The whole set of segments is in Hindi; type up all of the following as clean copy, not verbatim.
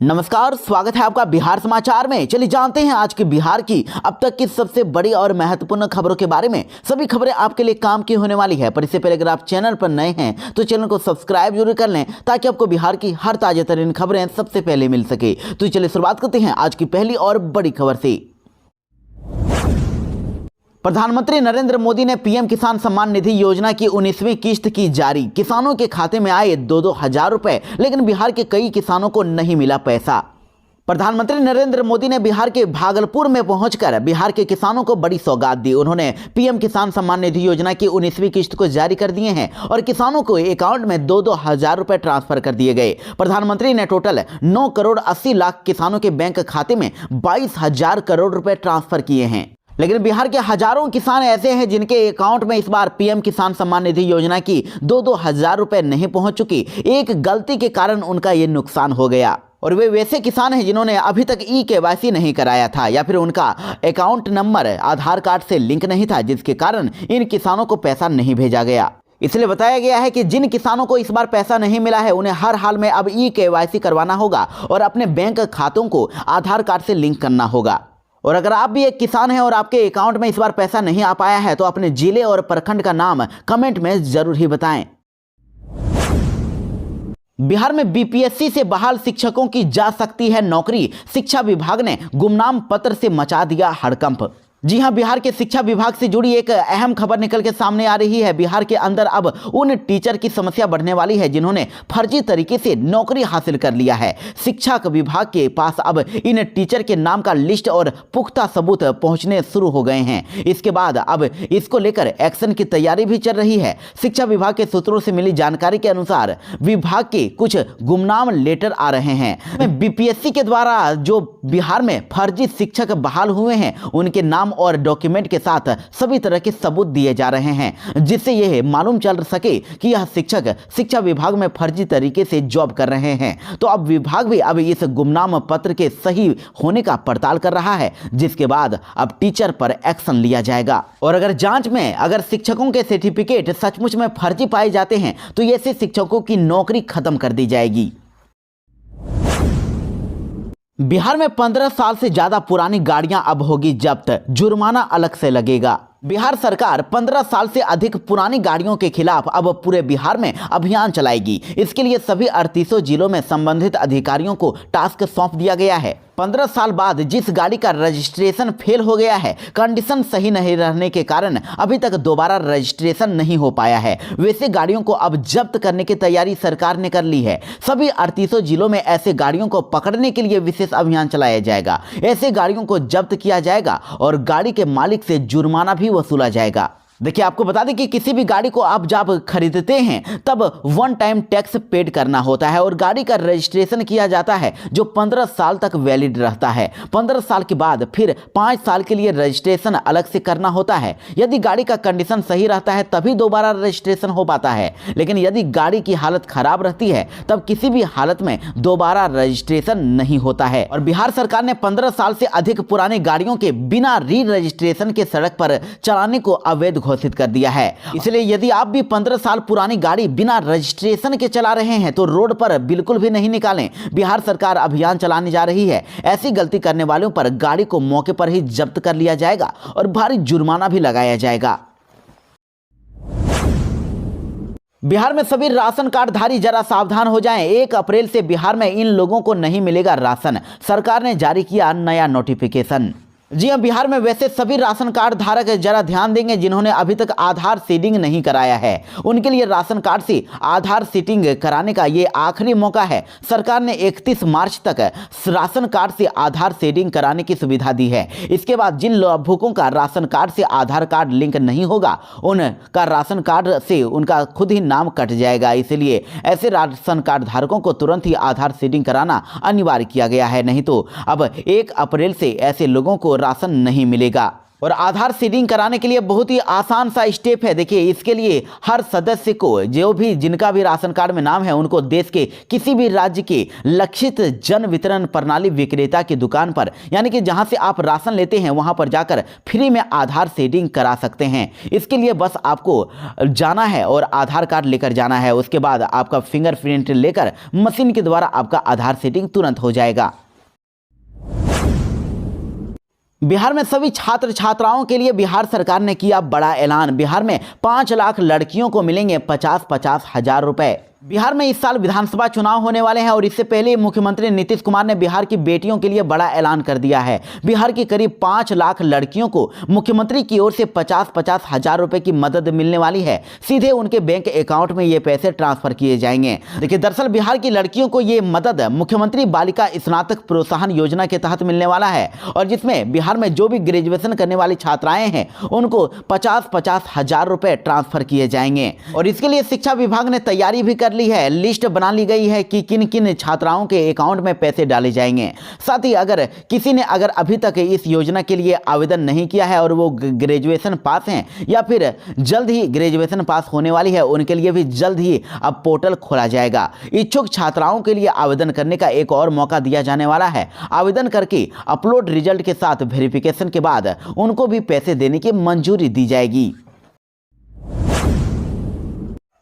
नमस्कार, स्वागत है आपका बिहार समाचार में। चलिए जानते हैं आज के बिहार की अब तक की सबसे बड़ी और महत्वपूर्ण खबरों के बारे में। सभी खबरें आपके लिए काम की होने वाली है, पर इससे पहले अगर आप चैनल पर नए हैं तो चैनल को सब्सक्राइब जरूर कर लें ताकि आपको बिहार की हर ताजा तरीन खबरें सबसे पहले मिल सके। तो चलिए शुरुआत करते हैं आज की पहली और बड़ी खबर से। प्रधानमंत्री नरेंद्र मोदी ने पीएम किसान सम्मान निधि योजना की 19वीं किस्त की जारी। किसानों के खाते में आए 2-2 हजार रुपए, लेकिन बिहार के कई किसानों को नहीं मिला पैसा। प्रधानमंत्री नरेंद्र मोदी ने बिहार के भागलपुर में पहुंचकर बिहार के किसानों को बड़ी सौगात दी। उन्होंने पीएम किसान सम्मान निधि योजना की 19वीं किस्त को जारी कर दिए हैं और किसानों को अकाउंट में 2-2 हजार रुपए ट्रांसफर कर दिए गए। प्रधानमंत्री ने टोटल 9 करोड़ 80 लाख किसानों के बैंक खाते में 22 हजार करोड़ रुपए ट्रांसफर किए हैं। लेकिन बिहार के हजारों किसान ऐसे हैं जिनके अकाउंट में इस बार पीएम किसान सम्मान निधि योजना की 2-2 हजार रुपए नहीं पहुंच चुकी। एक गलती के कारण उनका ये नुकसान हो गया और वे वैसे किसान हैं जिन्होंने अभी तक ई-केवाईसी नहीं कराया था या फिर उनका अकाउंट नंबर आधार कार्ड से लिंक नहीं था, जिसके कारण इन किसानों को पैसा नहीं भेजा गया। इसलिए बताया गया है कि जिन किसानों को इस बार पैसा नहीं मिला है उन्हें हर हाल में अब ई-केवाईसी करवाना होगा और अपने बैंक खातों को आधार कार्ड से लिंक करना होगा। और अगर आप भी एक किसान हैं और आपके अकाउंट में इस बार पैसा नहीं आ पाया है तो अपने जिले और प्रखंड का नाम कमेंट में जरूर ही बताएं। बिहार में बीपीएससी से बहाल शिक्षकों की जा सकती है नौकरी। शिक्षा विभाग ने गुमनाम पत्र से मचा दिया हड़कंप। जी हां, बिहार के शिक्षा विभाग से जुड़ी एक अहम खबर निकल के सामने आ रही है। बिहार के अंदर अब उन टीचर की समस्या बढ़ने वाली है जिन्होंने फर्जी तरीके से नौकरी हासिल कर लिया है। शिक्षा विभाग के पास अब इन टीचर के नाम का लिस्ट और पुख्ता सबूत पहुंचने शुरू हो गए हैं। इसके बाद अब इसको लेकर एक्शन की तैयारी भी चल रही है। शिक्षा विभाग के सूत्रों से मिली जानकारी के अनुसार विभाग के कुछ गुमनाम लेटर आ रहे हैं। बीपीएससी के द्वारा जो बिहार में फर्जी शिक्षक बहाल हुए हैं उनके नाम और डॉक्यूमेंट के साथ सभी तरह के सबूत दिए जा रहे हैं, जिससे यह मालूम चल सके कि यह शिक्षक शिक्षा विभाग में फर्जी तरीके से जॉब कर रहे हैं। तो अब विभाग भी अब इस गुमनाम पत्र के सही होने का पड़ताल कर रहा है, जिसके बाद अब टीचर पर एक्शन लिया जाएगा। और अगर जांच में अगर शिक्षकों के सर्टिफिकेट सचमुच में फर्जी पाए जाते हैं तो ऐसे शिक्षकों की नौकरी खत्म कर दी जाएगी। बिहार में 15 साल से ज्यादा पुरानी गाड़ियां अब होगी जब्त, जुर्माना अलग से लगेगा। बिहार सरकार 15 साल से अधिक पुरानी गाड़ियों के खिलाफ अब पूरे बिहार में अभियान चलाएगी। इसके लिए सभी 38 जिलों में संबंधित अधिकारियों को टास्क सौंप दिया गया है। 15 साल बाद जिस गाड़ी का रजिस्ट्रेशन फेल हो गया है, कंडीशन सही नहीं रहने के कारण अभी तक दोबारा रजिस्ट्रेशन नहीं हो पाया है, वैसे गाड़ियों को अब जब्त करने की तैयारी सरकार ने कर ली है। सभी 38 जिलों में ऐसे गाड़ियों को पकड़ने के लिए विशेष अभियान चलाया जाएगा। ऐसे गाड़ियों को जब्त किया जाएगा और गाड़ी के मालिक से जुर्माना भी वसूला जाएगा। देखिए, आपको बता दें कि किसी भी गाड़ी को आप जब खरीदते हैं तब 1 टाइम टैक्स पेड करना होता है और गाड़ी का रजिस्ट्रेशन किया जाता है जो 15 साल तक वैलिड रहता है। 15 साल के बाद फिर 5 साल के लिए रजिस्ट्रेशन अलग से करना होता है। यदि गाड़ी का कंडीशन सही रहता है तभी दोबारा रजिस्ट्रेशन हो पाता है, लेकिन यदि गाड़ी की हालत खराब रहती है तब किसी भी हालत में दोबारा रजिस्ट्रेशन नहीं होता है। और बिहार सरकार ने 15 साल से अधिक पुरानी गाड़ियों के बिना री रजिस्ट्रेशन के सड़क पर चलाने को अवैध घोषित कर दिया है। इसलिए यदि आप भी 15 साल पुरानी गाड़ी बिना रजिस्ट्रेशन के चला रहे हैं तो रोड पर बिल्कुल भी नहीं निकालें। बिहार सरकार अभियान चलाने जा रही है। ऐसी गलती करने वालों पर गाड़ी को मौके पर ही जब्त कर लिया जाएगा और भारी जुर्माना भी लगाया जाएगा। बिहार में सभी राशन कार्डधारी जरा सावधान हो जाएं। 1 अप्रैल से बिहार में इन लोगों को नहीं मिलेगा राशन। सरकार ने जारी किया नया नोटिफिकेशन। जी हां, बिहार में वैसे सभी राशन कार्ड धारक जरा ध्यान देंगे जिन्होंने अभी तक आधार सीडिंग नहीं कराया है। उनके लिए राशन कार्ड से आधार सीडिंग कराने का ये आखिरी मौका है। सरकार ने 31 मार्च तक राशन कार्ड से आधार सीडिंग कराने की सुविधा दी है। इसके बाद जिन लाभुकों का राशन कार्ड से आधार कार्ड लिंक नहीं होगा उनका राशन कार्ड से उनका खुद ही नाम कट जाएगा। इसलिए ऐसे राशन कार्ड धारकों को तुरंत ही आधार सीडिंग कराना अनिवार्य किया गया है, नहीं तो अब 1 अप्रैल से ऐसे लोगों को राशन नहीं मिलेगा। और आधार सीडिंग कराने के लिए बहुत ही आसान सा स्टेप है। देखिए, इसके लिए हर सदस्य को, जो भी जिनका भी राशन कार्ड में नाम है, उनको देश के किसी भी राज्य के लक्षित जन वितरण प्रणाली विक्रेता की दुकान पर, यानी कि जहां से आप राशन लेते हैं, वहां पर जाकर फ्री में आधार सीडिंग करा सकते हैं। इसके लिए बस आपको जाना है और आधार कार्ड लेकर जाना है। उसके बाद आपका फिंगरप्रिंट लेकर मशीन के द्वारा आपका आधार सीडिंग तुरंत हो जाएगा। बिहार में सभी छात्र छात्राओं के लिए बिहार सरकार ने किया बड़ा ऐलान। बिहार में 5 लाख लड़कियों को मिलेंगे 50-50 हजार रुपए। बिहार में इस साल विधानसभा चुनाव होने वाले हैं और इससे पहले मुख्यमंत्री नीतीश कुमार ने बिहार की बेटियों के लिए बड़ा ऐलान कर दिया है। बिहार की करीब 5 लाख लड़कियों को मुख्यमंत्री की ओर से 50-50 हजार रुपए की मदद मिलने वाली है। सीधे उनके बैंक अकाउंट में ये पैसे ट्रांसफर किए जाएंगे। देखिए, दरअसल बिहार की लड़कियों को ये मदद मुख्यमंत्री बालिका स्नातक प्रोत्साहन योजना के तहत मिलने वाला है और जिसमें बिहार में जो भी ग्रेजुएशन करने वाली छात्राएं हैं, उनको 50-50 हजार रुपए ट्रांसफर किए जाएंगे। और इसके लिए शिक्षा विभाग ने तैयारी भी कर ली है। लिस्ट बना ली गई है कि किन किन छात्राओं के अकाउंट में पैसे डाले जाएंगे। साथ ही अगर किसी ने अभी तक इस योजना के लिए आवेदन नहीं किया है और वो ग्रेजुएशन पास हैं या फिर जल्द ही ग्रेजुएशन पास होने वाली है, उनके लिए भी जल्द ही अब पोर्टल खोला जाएगा। इच्छुक छात्राओं के लिए आवेदन करने का एक और मौका दिया जाने वाला है। आवेदन करके अपलोड रिजल्ट के साथ वेरिफिकेशन के बाद उनको भी पैसे देने की मंजूरी दी जाएगी।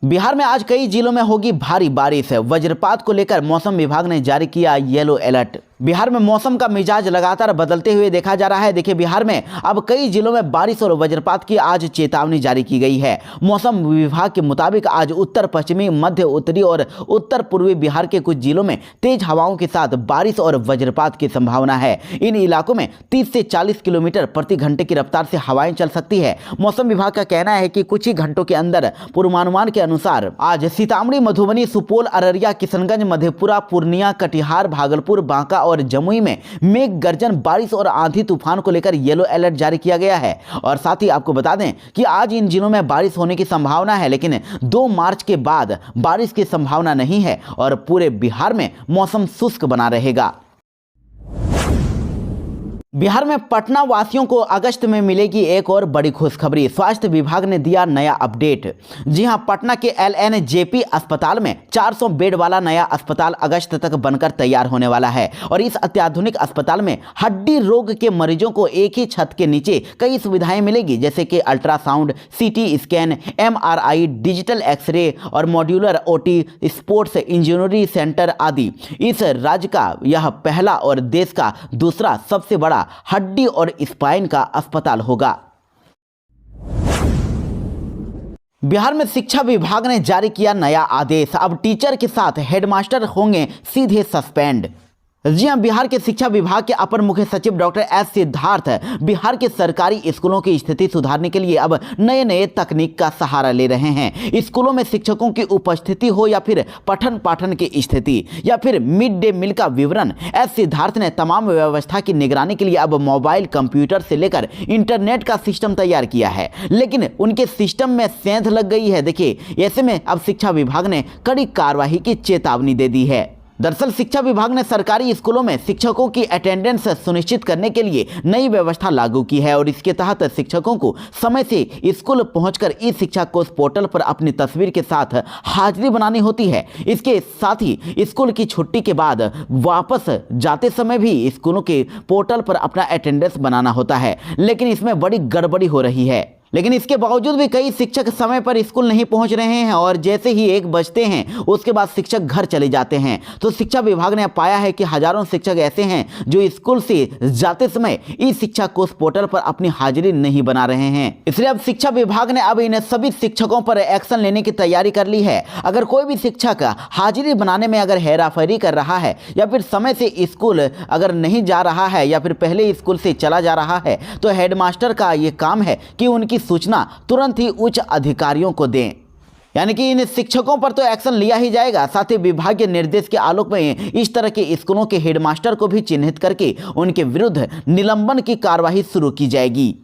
बिहार में आज कई जिलों में होगी भारी बारिश। वज्रपात को लेकर मौसम विभाग ने जारी किया येलो अलर्ट। बिहार में मौसम का मिजाज लगातार बदलते हुए देखा जा रहा है। देखिए, बिहार में अब कई जिलों में बारिश और वज्रपात की आज चेतावनी जारी की गई है। मौसम विभाग के मुताबिक आज उत्तर पश्चिमी, मध्य उत्तरी और उत्तर पूर्वी बिहार के कुछ जिलों में तेज हवाओं के साथ बारिश और वज्रपात की संभावना है। इन इलाकों में 30 से 40 किलोमीटर प्रति घंटे की रफ्तार से हवाएं चल सकती है। मौसम विभाग का कहना है कि कुछ ही घंटों के अंदर पूर्वानुमान के अनुसार आज सीतामढ़ी, मधुबनी, सुपौल, अररिया, किशनगंज, मधेपुरा, पूर्णिया, कटिहार, भागलपुर, बांका और जमुई में मेघ गर्जन, बारिश और आंधी तूफान को लेकर येलो अलर्ट जारी किया गया है। और साथ ही आपको बता दें कि आज इन जिलों में बारिश होने की संभावना है, लेकिन 2 मार्च के बाद बारिश की संभावना नहीं है और पूरे बिहार में मौसम शुष्क बना रहेगा। बिहार में पटना वासियों को अगस्त में मिलेगी एक और बड़ी खुशखबरी। स्वास्थ्य विभाग ने दिया नया अपडेट। जी हां, पटना के LNJP अस्पताल में 400 बेड वाला नया अस्पताल अगस्त तक बनकर तैयार होने वाला है और इस अत्याधुनिक अस्पताल में हड्डी रोग के मरीजों को एक ही छत के नीचे कई सुविधाएं मिलेगी, जैसे कि ultrasound, CT scan, MRI, digital x ray और modular OT, sports injury centre आदि। इस राज्य का यह पहला और देश का दूसरा सबसे बड़ा हड्डी और स्पाइन का अस्पताल होगा। बिहार में शिक्षा विभाग ने जारी किया नया आदेश। अब टीचर के साथ हेडमास्टर होंगे सीधे सस्पेंड। जी हां, बिहार के शिक्षा विभाग के अपर मुख्य सचिव डॉक्टर S सिद्धार्थ बिहार के सरकारी स्कूलों की स्थिति सुधारने के लिए अब नए तकनीक का सहारा ले रहे हैं। स्कूलों में शिक्षकों की उपस्थिति हो या फिर पठन पाठन की स्थिति या फिर मिड डे मील का विवरण, S सिद्धार्थ ने तमाम व्यवस्था की निगरानी के लिए अब मोबाइल, कंप्यूटर से लेकर इंटरनेट का सिस्टम तैयार किया है, लेकिन उनके सिस्टम में सेंध लग गई है। देखिए, ऐसे में अब शिक्षा विभाग ने कड़ी कार्रवाई की चेतावनी दे दी है। दरअसल शिक्षा विभाग ने सरकारी स्कूलों में शिक्षकों की अटेंडेंस सुनिश्चित करने के लिए नई व्यवस्था लागू की है और इसके तहत शिक्षकों को समय से स्कूल पहुंचकर ई शिक्षा कोष पोर्टल पर अपनी तस्वीर के साथ हाजिरी बनानी होती है। इसके साथ ही स्कूल की छुट्टी के बाद वापस जाते समय भी स्कूलों के पोर्टल पर अपना अटेंडेंस बनाना होता है, लेकिन इसमें बड़ी गड़बड़ी हो रही है। लेकिन इसके बावजूद भी कई शिक्षक समय पर स्कूल नहीं पहुंच रहे हैं और जैसे ही 1 बजते हैं उसके बाद शिक्षक घर चले जाते हैं। तो शिक्षा विभाग ने पाया है कि हजारों शिक्षक ऐसे हैं जो स्कूल से जाते समय ई शिक्षा कोष पोर्टल पर अपनी हाजिरी नहीं बना रहे हैं। इसलिए अब शिक्षा विभाग ने अब इन सभी शिक्षकों पर एक्शन लेने की तैयारी कर ली है। अगर कोई भी शिक्षक हाजिरी बनाने में अगर हेराफेरी कर रहा है या फिर समय से स्कूल अगर नहीं जा रहा है या फिर पहले स्कूल से चला जा रहा है, तो हेडमास्टर का ये काम है कि उनकी सूचना तुरंत ही उच्च अधिकारियों को दें। यानी कि इन शिक्षकों पर तो एक्शन लिया ही जाएगा, साथ ही विभाग के निर्देश के आलोक में इस तरह के स्कूलों के हेडमास्टर को भी चिन्हित करके उनके विरुद्ध निलंबन की कार्रवाई शुरू की जाएगी।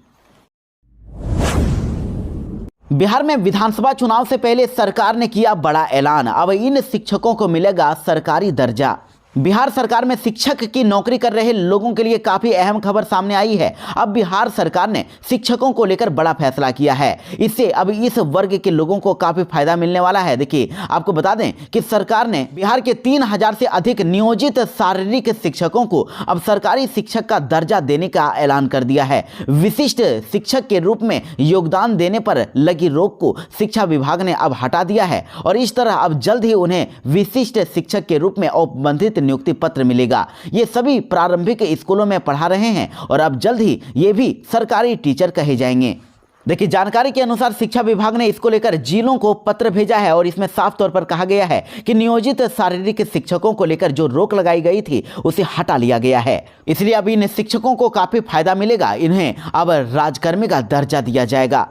बिहार में विधानसभा चुनाव से पहले सरकार ने किया बड़ा ऐलान। अब इन शिक्षकों को मिलेगा सरकारी दर्जा। बिहार सरकार में शिक्षक की नौकरी कर रहे लोगों के लिए काफी अहम खबर सामने आई है। अब बिहार सरकार ने शिक्षकों को लेकर बड़ा फैसला किया है। इससे अब इस वर्ग के लोगों को काफी फायदा मिलने वाला है। देखिए, आपको बता दें कि सरकार ने बिहार के 3000 से अधिक नियोजित शारीरिक शिक्षकों को अब सरकारी शिक्षक का दर्जा देने का ऐलान कर दिया है। विशिष्ट शिक्षक के रूप में योगदान देने पर लगी रोक को शिक्षा विभाग ने अब हटा दिया है और इस तरह अब जल्द ही उन्हें विशिष्ट शिक्षक के रूप में औपबंधित नियुक्ति पत्र मिलेगा। ये सभी प्रारंभिक स्कूलों में पढ़ा रहे हैं और अब जल्द ही ये भी सरकारी टीचर कहे जाएंगे। देखिए, जानकारी के अनुसार शिक्षा विभाग ने इसको लेकर जिलों को पत्र भेजा है और इसमें साफ तौर पर कहा गया है कि नियोजित शारीरिक शिक्षकों को लेकर जो रोक लगाई गई थी उसे हटा लिया गया है। इसलिए अब इन शिक्षकों को काफी फायदा मिलेगा। इन्हें अब राजकर्मी का दर्जा दिया जाएगा।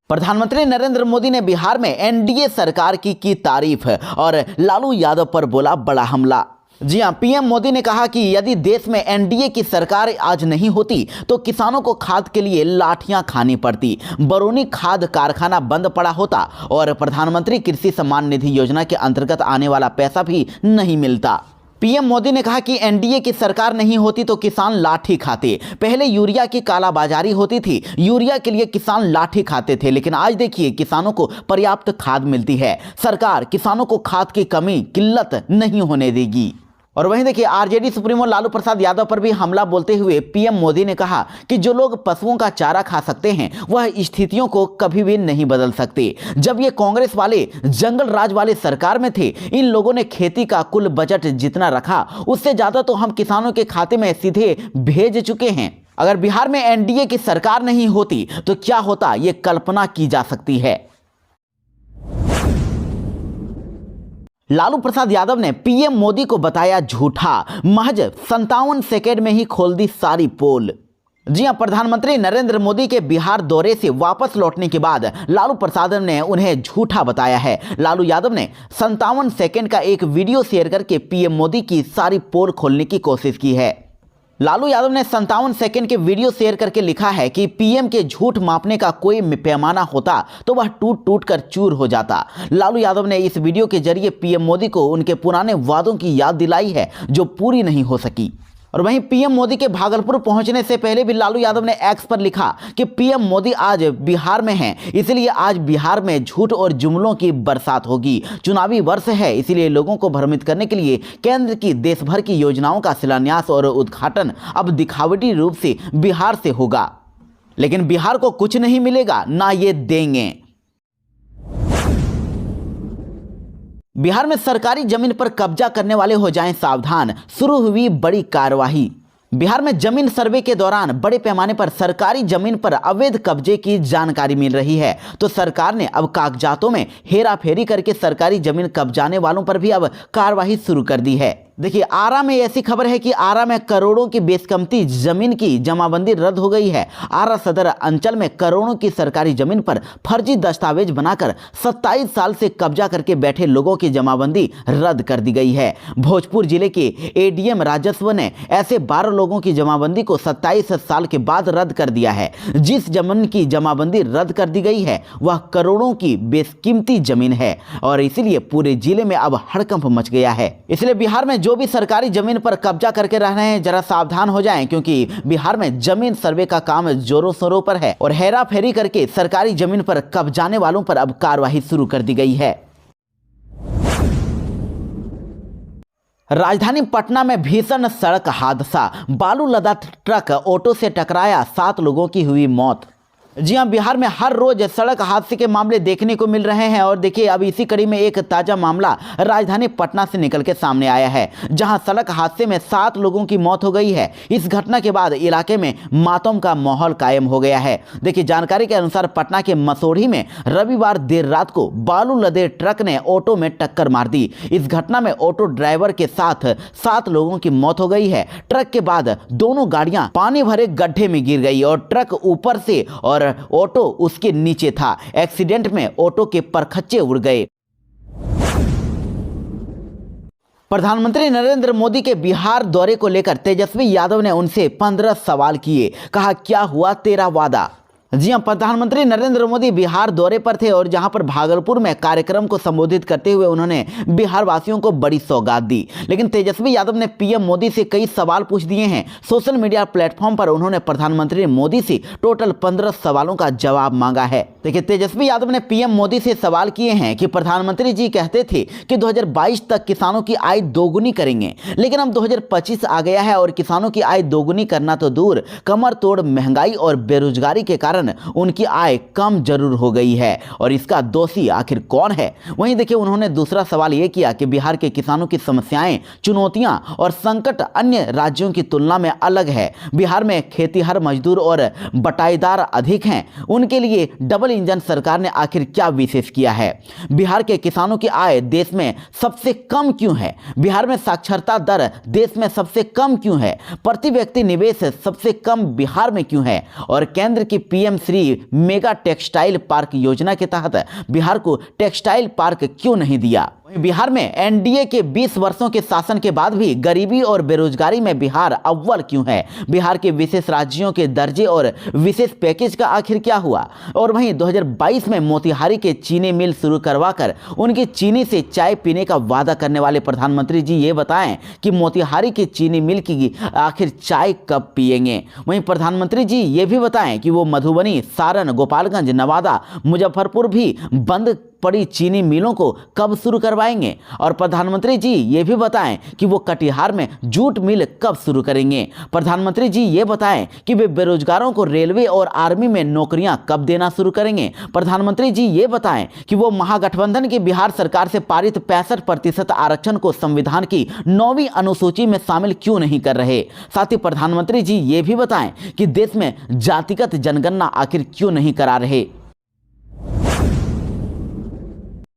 प्रधानमंत्री नरेंद्र मोदी ने बिहार में एनडीए सरकार की तारीफ और लालू यादव पर बोला बड़ा हमला। जी हां, पीएम मोदी ने कहा कि यदि देश में एनडीए की सरकार आज नहीं होती तो किसानों को खाद के लिए लाठियां खानी पड़ती, बरौनी खाद कारखाना बंद पड़ा होता और प्रधानमंत्री कृषि सम्मान निधि योजना के अंतर्गत आने वाला पैसा भी नहीं मिलता। पीएम मोदी ने कहा कि एनडीए की सरकार नहीं होती तो किसान लाठी खाते। पहले यूरिया की कालाबाजारी होती थी, यूरिया के लिए किसान लाठी खाते थे, लेकिन आज देखिए किसानों को पर्याप्त खाद मिलती है। सरकार किसानों को खाद की कमी किल्लत नहीं होने देगी। और वहीं देखिए, आरजेडी सुप्रीमो लालू प्रसाद यादव पर भी हमला बोलते हुए पीएम मोदी ने कहा कि जो लोग पशुओं का चारा खा सकते हैं वह स्थितियों को कभी भी नहीं बदल सकते। जब ये कांग्रेस वाले जंगल राज वाले सरकार में थे, इन लोगों ने खेती का कुल बजट जितना रखा उससे ज्यादा तो हम किसानों के खाते में सीधे भेज चुके हैं। अगर बिहार में एनडीए की सरकार नहीं होती तो क्या होता, ये कल्पना की जा सकती है। लालू प्रसाद यादव ने पीएम मोदी को बताया झूठा, महज 57 सेकेंड में ही खोल दी सारी पोल। जी हां, प्रधानमंत्री नरेंद्र मोदी के बिहार दौरे से वापस लौटने के बाद लालू प्रसाद ने उन्हें झूठा बताया है। लालू यादव ने 57 सेकेंड का एक वीडियो शेयर करके पीएम मोदी की सारी पोल खोलने की कोशिश की है। लालू यादव ने 57 सेकेंड के वीडियो शेयर करके लिखा है कि पीएम के झूठ मापने का कोई पैमाना होता तो वह टूट टूट कर चूर हो जाता। लालू यादव ने इस वीडियो के जरिए पीएम मोदी को उनके पुराने वादों की याद दिलाई है जो पूरी नहीं हो सकी। और वहीं पीएम मोदी के भागलपुर पहुंचने से पहले भी लालू यादव ने एक्स पर लिखा कि पीएम मोदी आज बिहार में हैं, इसलिए आज बिहार में झूठ और जुमलों की बरसात होगी। चुनावी वर्ष है, इसलिए लोगों को भ्रमित करने के लिए केंद्र की देश भर की योजनाओं का शिलान्यास और उद्घाटन अब दिखावटी रूप से बिहार से होगा, लेकिन बिहार को कुछ नहीं मिलेगा, ना ये देंगे। बिहार में सरकारी जमीन पर कब्जा करने वाले हो जाएं सावधान, शुरू हुई बड़ी कार्यवाही। बिहार में जमीन सर्वे के दौरान बड़े पैमाने पर सरकारी जमीन पर अवैध कब्जे की जानकारी मिल रही है, तो सरकार ने अब कागजातों में हेराफेरी करके सरकारी जमीन कब्जाने वालों पर भी अब कार्रवाई शुरू कर दी है। देखिए, आरा में ऐसी खबर है कि आरा में करोड़ों की बेशकीमती जमीन की जमाबंदी रद्द हो गई है। आरा सदर अंचल में करोड़ों की सरकारी जमीन पर फर्जी दस्तावेज बनाकर 27 साल से कब्जा करके बैठे लोगों की जमाबंदी रद्द कर दी गई है। भोजपुर जिले के एडीएम राजस्व ने ऐसे 12 लोगों की जमाबंदी को 27 साल के बाद रद्द कर दिया है। जिस जमीन की जमाबंदी रद्द कर दी गई है वह करोड़ों की बेशकीमती जमीन है और इसीलिए पूरे जिले में अब हड़कंप मच गया है। इसलिए बिहार में जो भी सरकारी जमीन पर कब्जा करके रह रहे हैं जरा सावधान हो जाएं, क्योंकि बिहार में जमीन सर्वे का काम जोरों शोरों पर है और हेरा फेरी करके सरकारी जमीन पर कब्जाने वालों पर अब कार्रवाई शुरू कर दी गई है। राजधानी पटना में भीषण सड़क हादसा, बालू लदा ट्रक ऑटो से टकराया, 7 लोगों की हुई मौत। जी हां, बिहार में हर रोज सड़क हादसे के मामले देखने को मिल रहे हैं और देखिए अब इसी कड़ी में एक ताजा मामला राजधानी पटना से निकल के सामने आया है, जहां सड़क हादसे में 7 लोगों की मौत हो गई है। इस घटना के बाद इलाके में मातम का माहौल कायम हो गया है। देखिए, जानकारी के अनुसार पटना के मसौढ़ी में रविवार देर रात को बालू लदे ट्रक ने ऑटो में टक्कर मार दी। इस घटना में ऑटो ड्राइवर के साथ 7 लोगों की मौत हो गई है। ट्रक के बाद दोनों गाड़ियां पानी भरे गड्ढे में गिर गई और ट्रक ऊपर से और ऑटो उसके नीचे था। एक्सीडेंट में ऑटो के परखच्चे उड़ गए। प्रधानमंत्री नरेंद्र मोदी के बिहार दौरे को लेकर तेजस्वी यादव ने उनसे 15 सवाल किए। कहा, क्या हुआ तेरा वादा? जी हां, प्रधानमंत्री नरेंद्र मोदी बिहार दौरे पर थे और जहां पर भागलपुर में कार्यक्रम को संबोधित करते हुए उन्होंने बिहार वासियों को बड़ी सौगात दी। लेकिन तेजस्वी यादव ने पीएम मोदी से कई सवाल पूछ दिए हैं। सोशल मीडिया प्लेटफॉर्म पर उन्होंने प्रधानमंत्री मोदी से टोटल 15 सवालों का जवाब मांगा है। देखिए, तेजस्वी यादव ने पीएम मोदी से सवाल किए हैं कि प्रधानमंत्री जी कहते थे कि 2022 तक किसानों की आय दोगुनी करेंगे, लेकिन अब 2025 आ गया है और किसानों की आय दोगुनी करना तो दूर, कमर तोड़ महंगाई और बेरोजगारी के कारण उनकी आय कम जरूर हो गई है और इसका दोषी आखिर कौन है। वहीं देखिए, उन्होंने दूसरा सवाल यह किया कि बिहार के किसानों की समस्याएं, चुनौतियां और संकट अन्य राज्यों की तुलना में अलग है। बिहार में खेतीहर मजदूर और बटाईदार अधिक हैं, उनके लिए डबल इंजन सरकार ने आखिर क्या विशेष किया है। बिहार के किसानों की आय देश में सबसे कम क्यों है। बिहार में साक्षरता दर देश में सबसे कम क्यों है। प्रति व्यक्ति निवेश सबसे कम बिहार में क्यों है और केंद्र की PM Shri mega textile park योजना के तहत बिहार को टेक्सटाइल पार्क क्यों नहीं दिया। बिहार में एनडीए के 20 वर्षों के शासन के बाद भी गरीबी और बेरोजगारी में बिहार अव्वल क्यों है। बिहार के विशेष राज्यों के दर्जे और विशेष पैकेज का आखिर क्या हुआ। और वहीं 2022 में मोतिहारी के चीनी मिल शुरू करवाकर उनकी चीनी से चाय पीने का वादा करने वाले प्रधानमंत्री जी ये बताएं कि मोतिहारी की चीनी मिल की आखिर चाय कब पिएंगे। वहीं प्रधानमंत्री जी ये भी बताएं कि वो मधुबनी, सारण, गोपालगंज, नवादा, मुजफ्फरपुर भी बंद पड़ी चीनी मिलों को कब शुरू करवाएंगे। और प्रधानमंत्री जी ये भी बताएं कि वो कटिहार में जूट मिल कब शुरू करेंगे। प्रधानमंत्री जी ये बताएं कि वे बेरोजगारों को रेलवे और आर्मी में नौकरियां कब देना शुरू करेंगे। प्रधानमंत्री जी ये बताएं कि वो महागठबंधन की बिहार सरकार से पारित 65% आरक्षण को संविधान की 9वीं अनुसूची में शामिल क्यों नहीं कर रहे। साथ ही प्रधानमंत्री जी ये भी बताएं कि देश में जातिगत जनगणना आखिर क्यों नहीं करा रहे।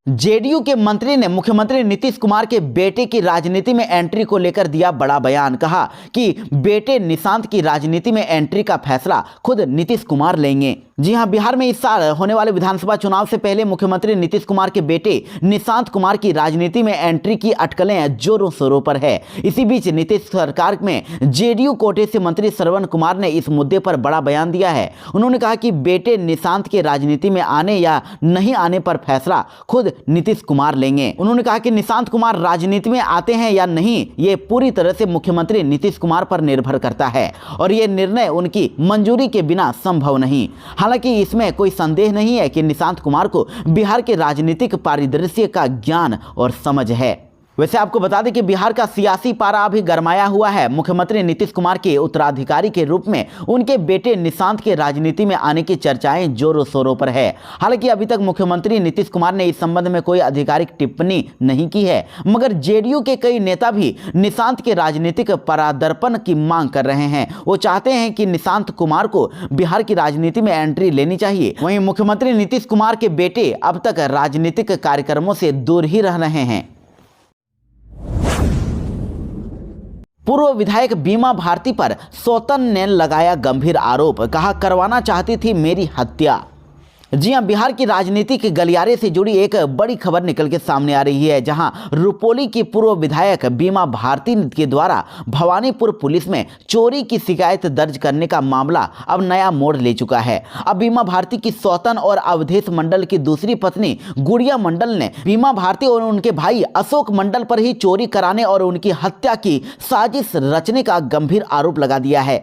जेडीयू के मंत्री ने मुख्यमंत्री नीतीश कुमार के बेटे की राजनीति में एंट्री को लेकर दिया बड़ा बयान। कहा कि बेटे निशांत की राजनीति में एंट्री का फैसला खुद नीतीश कुमार लेंगे। जी हां, बिहार में इस साल होने वाले विधानसभा चुनाव से पहले मुख्यमंत्री नीतीश कुमार के बेटे निशांत कुमार की राजनीति में एंट्री की अटकलें जोरों शोरों पर है। इसी बीच नीतीश सरकार में जेडीयू कोटे से मंत्री श्रवण कुमार ने इस मुद्दे पर बड़ा बयान दिया है। उन्होंने कहा कि बेटे निशांत के राजनीति में आने या नहीं आने पर फैसला खुद नीतीश कुमार लेंगे। उन्होंने कहा कि निशांत कुमार राजनीति में आते हैं या नहीं, ये पूरी तरह से मुख्यमंत्री नीतीश कुमार पर निर्भर करता है और ये निर्णय उनकी मंजूरी के बिना संभव नहीं। हालांकि इसमें कोई संदेह नहीं है कि निशांत कुमार को बिहार के राजनीतिक परिदृश्य का ज्ञान और समझ है। वैसे आपको बता दें कि बिहार का सियासी पारा अभी गरमाया हुआ है। मुख्यमंत्री नीतीश कुमार के उत्तराधिकारी के रूप में उनके बेटे निशांत के राजनीति में आने की चर्चाएं जोरों शोरों पर है। हालांकि अभी तक मुख्यमंत्री नीतीश कुमार ने इस संबंध में कोई आधिकारिक टिप्पणी नहीं की है, मगर जेडीयू के कई नेता भी निशांत के राजनीतिक परादर्पण की मांग कर रहे हैं। वो चाहते हैं कि निशांत कुमार को बिहार की राजनीति में एंट्री लेनी चाहिए। वहीं मुख्यमंत्री नीतीश कुमार के बेटे अब तक राजनीतिक कार्यक्रमों से दूर ही रह रहे हैं। पूर्व विधायक बीमा भारती पर सौतन ने लगाया गंभीर आरोप। कहा, करवाना चाहती थी मेरी हत्या। जी हां, बिहार की राजनीति के गलियारे से जुड़ी एक बड़ी खबर निकल के सामने आ रही है, जहां रुपोली की पूर्व विधायक बीमा भारती के द्वारा भवानीपुर पुलिस में चोरी की शिकायत दर्ज करने का मामला अब नया मोड़ ले चुका है। अब बीमा भारती की सौतन और अवधेश मंडल की दूसरी पत्नी गुड़िया मंडल ने बीमा भारती और उनके भाई अशोक मंडल पर ही चोरी कराने और उनकी हत्या की साजिश रचने का गंभीर आरोप लगा दिया है।